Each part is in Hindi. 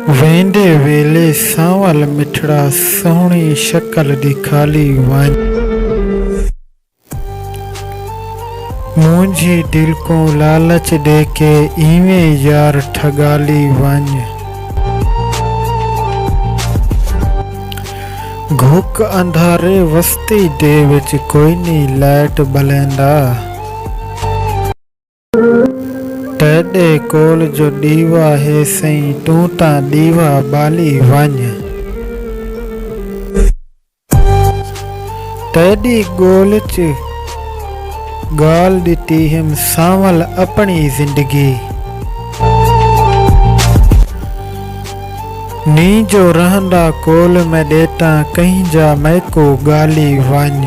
वेंदे वेले सांवल मिठड़ा सोहनी शक्ल दिखाली वन। मुंहिंजी दिल को लालच दे के इवें यार ठगाली वन। घुक अंधारे वस्ती दे विच कोई नी लाइट बलेंदा। तेरे कोल जो दीवा है सही तू ता दीवा बाली वन। तेरी गोल च गाल दिती हिम सांवल अपनी जिंदगी। नी जो रहंदा कोल में देता कहीं जा मैं को गाली वन।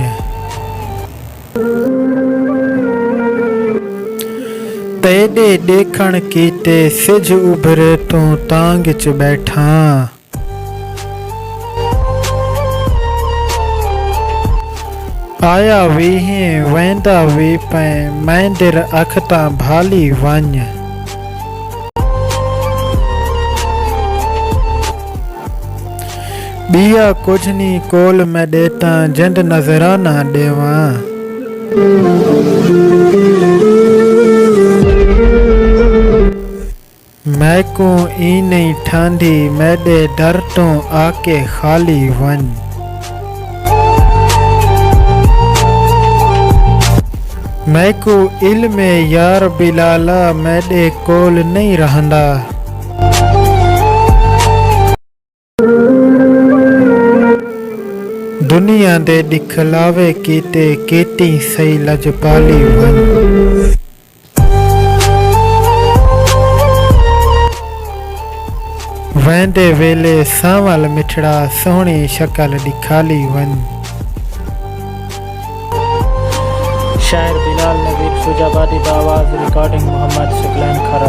तेरे देखण कीते सिज उभरे तू तांग च बैठा। आया वी हैं वेंदा वी पै मैं दिर अख तां भाली वन। बिया कुछ नी कोल में देता जिंद नजराना देवा। मैं को ई नहीं ठांडी मेरे डर तो आके खाली वन। मैं को इल्म यार बिलाला मेरे कोल नहीं रहंदा। दुनिया दे दिखलावे कीते केती सही लजपाली वन। वेंदे वेले सांवल मिठड़ा सोहनी शक्ल दिखाली वन। शायर बिलाल नवीर फुजाबादी आवाज़ रिकॉर्डिंग मोहम्मद सुकलैन खरा।